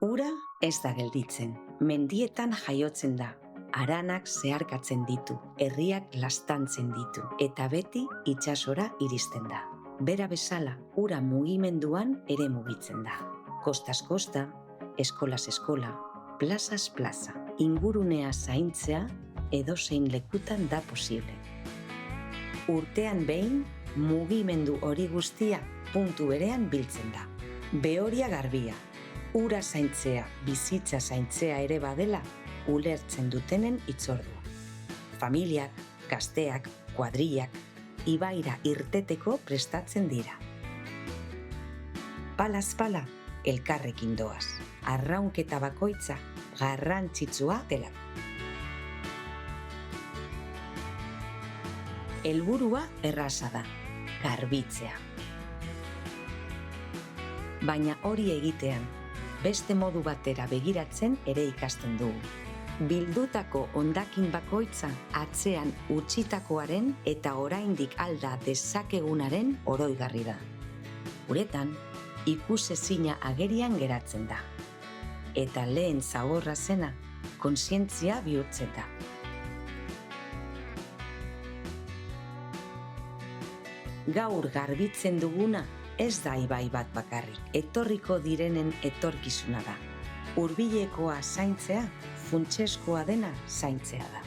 Ura ez da gelditzen, mendietan jaiotzen da, haranak zeharkatzen ditu, herriak laztantzen ditu, eta beti itsasora iristen da. Bera bezala, ura mugimenduan ere mugitzen da. Kostaz kosta, eskolaz eskola, plazaz plaza, ingurunea zaintzea edozein lekutan da posible. Urtean behin, mugimendu hori guztia puntu berean biltzen da. Behoria garbia, ura zaintzea, bizitza zaintzea ere badela, ulertzen dutenen hitzordua. Familiak, gazteak, kuadrillak, ibaira irteteko prestatzen dira. Palaz pala, elkarrekin doaz, arraunketa bakoitza garrantzitsua dela. Helburua erraza da, garbitzea. Baina hori egitean, beste modu batera begiratzen ere ikasten dugu. Bildutako hondakin bakoitza atzean utzitakoaren eta oraindik alda dezakegunaren oroigarri da. Uretan, ikusezina agerian geratzen da. Eta lehen zagorra zena, kontzientzia bihurtzen da. Gaur garbitzen duguna ez da ibai bat bakarrik, etorriko direnen etorkizuna da. Hurbilekoa zaintzea, funtsezkoa dena zaintzea da.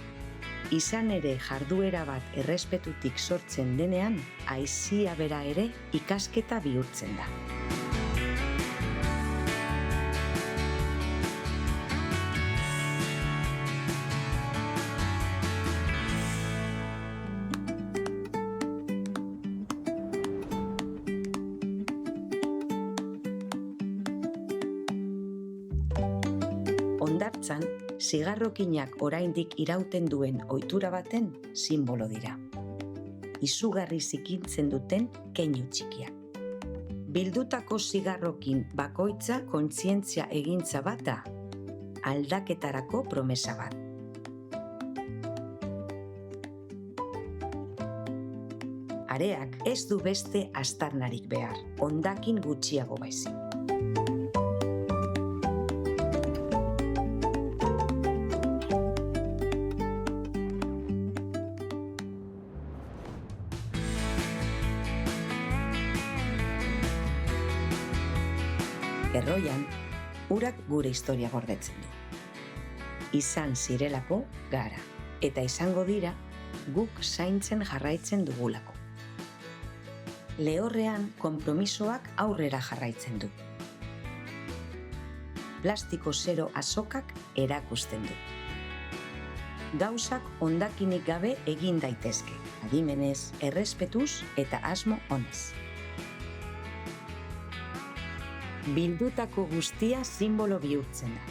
Izan ere jarduera bat errespetutik sortzen denean, aizia bera ere ikasketa bihurtzen da. Hondartzan, zigarrokinak oraindik irauten duen ohitura baten sinbolo dira. Izugarri zikintzen duten keinu txikiak. Bildutako zigarrokin bakoitza kontzientzia egintza bat da, aldaketarako promesa bat. Areak ez du beste aztarnarik behar, hondakin gutxiago baizik. Erroian, urak gure historia gordetzen du. Izan zirelako gara, eta izango dira guk zaintzen jarraitzen dugulako. Lehorrean konpromisoak aurrera jarraitzen du. Plastiko zero azokak erakusten du. Gauzak hondakinik gabe egin daitezke, adimenez, errespetuz eta asmo onez. Bildutako guztia sinbolo bihurtzen da.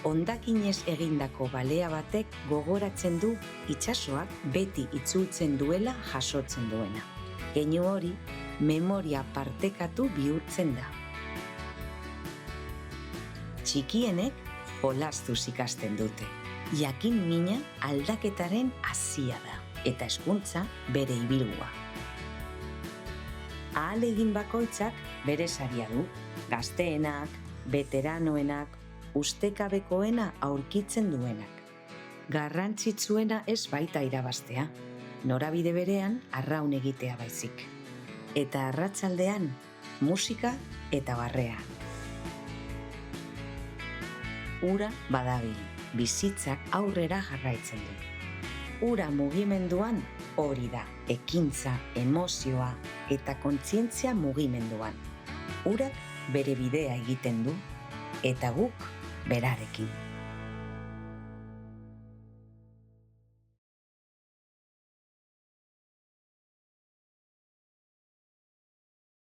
Hondakinez egindako balea batek gogoratzen du itsasoak beti itzultzen duela jasotzen duena. Keinu hori memoria partekatu bihurtzen da. Txikienek jolastuz ikasten dute. Jakin mina aldaketaren hasia da, eta hezkuntza bere ibilgua. Ahalegin bakoitzak bere saria du, gazteenak, veteranoenak, ustekabekoena aurkitzen duenak. Garrantzitsuena ez baita irabaztea, norabide berean arraun egitea baizik. Eta arratsaldean musika eta barrea. Ura badabil, bizitzak aurrera jarraitzen du. Ura mugimenduan hori da, ekintza, emozioa eta kontzientzia mugimenduan. Urak bere bidea egiten du, eta guk berarekin.